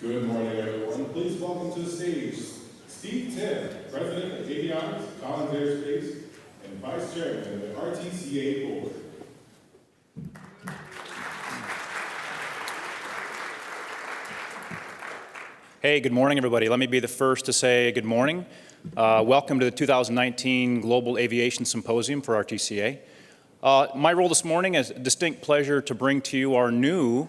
Good morning, everyone. Please welcome to the stage Steve Tim, President of Avionics, Collins Aerospace, and Vice Chairman of the RTCA Board. Hey, good morning, everybody. Let me be the first to say good morning. Welcome to the 2019 Global Aviation Symposium for RTCA. My role this morning is a distinct pleasure to bring to you our new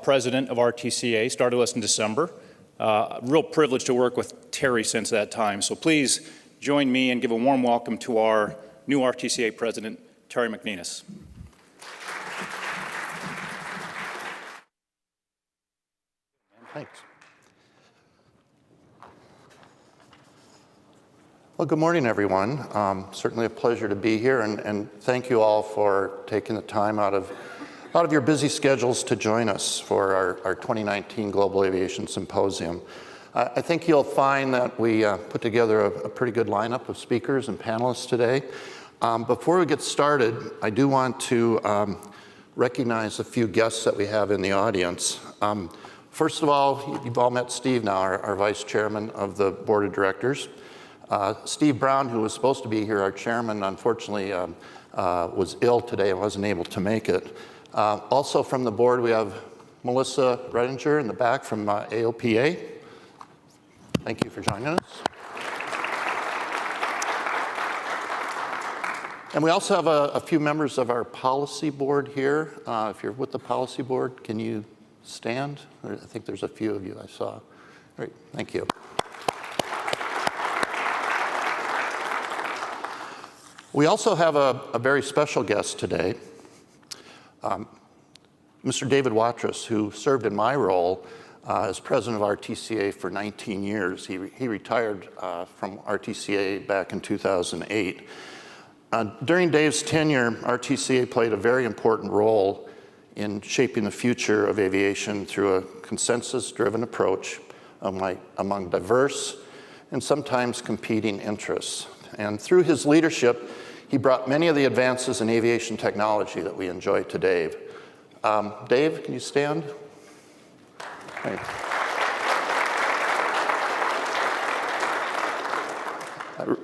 president of RTCA, started with us in December. Real privilege to work with Terry since that time. So please join me and give a warm welcome to our new RTCA president, Terry McNenis. Thanks. Well, good morning, everyone. Certainly a pleasure to be here, and thank you all for taking the time out of your busy schedules to join us for our 2019 Global Aviation Symposium. I think you'll find that we put together a pretty good lineup of speakers and panelists today. Before we get started, I do want to recognize a few guests that we have in the audience. First of all, you've all met Steve now, our Vice Chairman of the Board of Directors. Steve Brown, who was supposed to be here, our chairman, unfortunately was ill today and wasn't able to make it. Also from the board, we have Melissa Redinger in the back from AOPA. Thank you for joining us. And we also have a few members of our policy board here. If you're with the policy board, can you stand? I think there's a few of you I saw. Great, thank you. We also have a very special guest today. Mr. David Watrous, who served in my role as president of RTCA for 19 years. He retired from RTCA back in 2008. During Dave's tenure, RTCA played a very important role in shaping the future of aviation through a consensus-driven approach among diverse and sometimes competing interests. And through his leadership, he brought many of the advances in aviation technology that we enjoy today. Dave, can you stand? Thanks.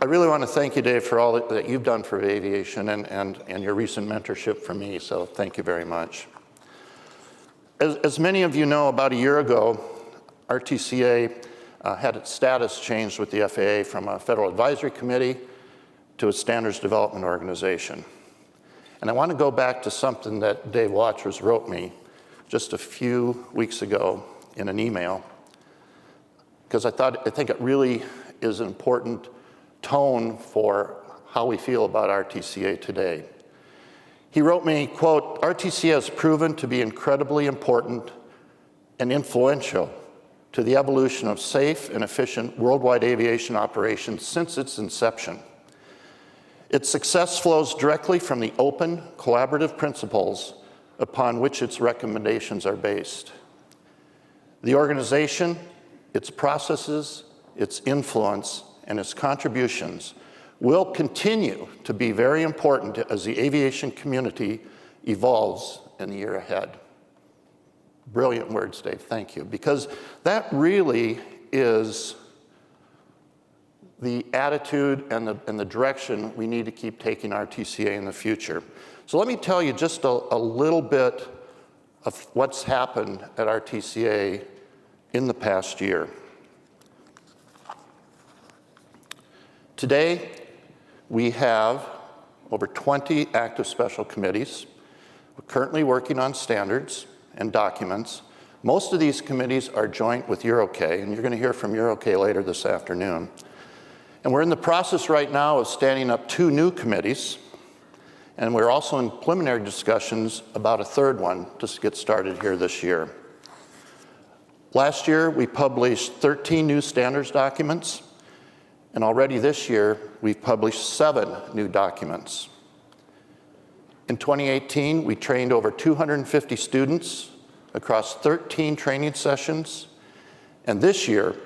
I really want to thank you, Dave, for all that you've done for aviation and your recent mentorship for me, so thank you very much. As many of you know, about a year ago, RTCA had its status changed with the FAA from a Federal Advisory Committee to a standards development organization. And I want to go back to something that Dave Watrous wrote me just a few weeks ago in an email, because I think it really is an important tone for how we feel about RTCA today. He wrote me, quote, "RTCA has proven to be incredibly important and influential to the evolution of safe and efficient worldwide aviation operations since its inception. Its success flows directly from the open, collaborative principles upon which its recommendations are based. The organization, its processes, its influence, and its contributions will continue to be very important as the aviation community evolves in the year ahead." Brilliant words, Dave, thank you, because that really is the attitude and the direction we need to keep taking RTCA in the future. So let me tell you just a little bit of what's happened at RTCA in the past year. Today, we have over 20 active special committees. We're currently working on standards and documents. Most of these committees are joint with EuroK, and you're going to hear from EuroK later this afternoon. And we're in the process right now of standing up 2 new committees, and we're also in preliminary discussions about a third one to get started here this year. Last year, we published 13 new standards documents, and already this year, we've published 7 new documents. In 2018, we trained over 250 students across 13 training sessions, and this year,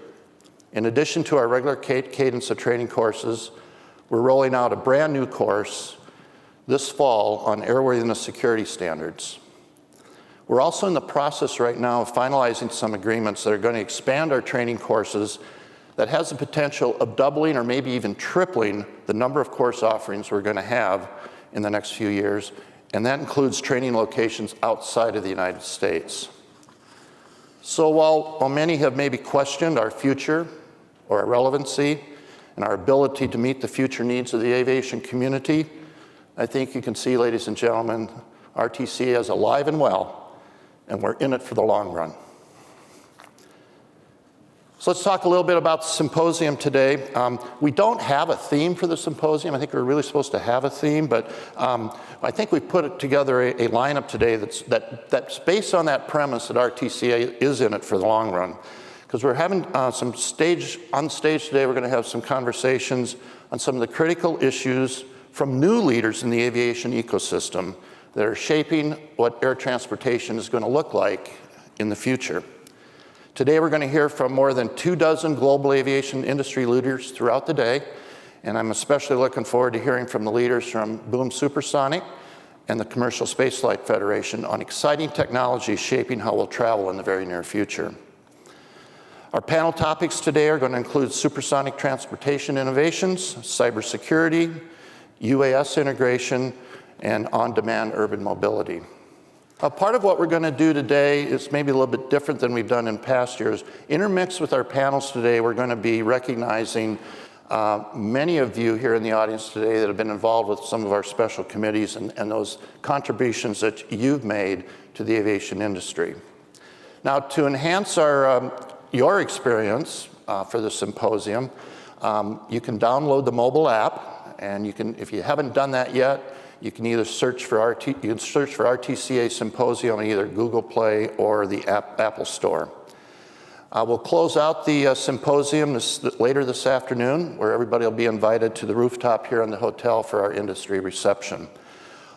in addition to our regular cadence of training courses, we're rolling out a brand new course this fall on airworthiness security standards. We're also in the process right now of finalizing some agreements that are going to expand our training courses that has the potential of doubling or maybe even tripling the number of course offerings we're going to have in the next few years, and that includes training locations outside of the United States. So while many have maybe questioned our future or our relevancy and our ability to meet the future needs of the aviation community, I think you can see, ladies and gentlemen, RTCA is alive and well, and we're in it for the long run. So let's talk a little bit about the symposium today. We don't have a theme for the symposium. I think we're really supposed to have a theme, but I think we've put together a lineup today that's based on that premise that RTCA is in it for the long run. Because we're having on stage today, we're going to have some conversations on some of the critical issues from new leaders in the aviation ecosystem that are shaping what air transportation is going to look like in the future. Today we're going to hear from more than 24 global aviation industry leaders throughout the day, and I'm especially looking forward to hearing from the leaders from Boom Supersonic and the Commercial Spaceflight Federation on exciting technologies shaping how we'll travel in the very near future. Our panel topics today are going to include supersonic transportation innovations, cybersecurity, UAS integration, and on-demand urban mobility. Part of what we're going to do today is maybe a little bit different than we've done in past years. Intermixed with our panels today, we're going to be recognizing many of you here in the audience today that have been involved with some of our special committees and those contributions that you've made to the aviation industry. Now, to enhance your experience for the symposium, you can download the mobile app, and you can, if you haven't done that yet, you can either search for RTCA Symposium on either Google Play or the Apple Store. We'll close out the symposium later this afternoon, where everybody will be invited to the rooftop here in the hotel for our industry reception.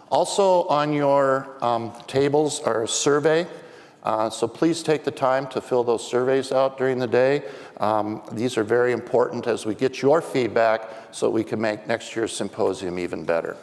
Also on your tables are a survey, so please take the time to fill those surveys out during the day. These are very important as we get your feedback so we can make next year's symposium even better.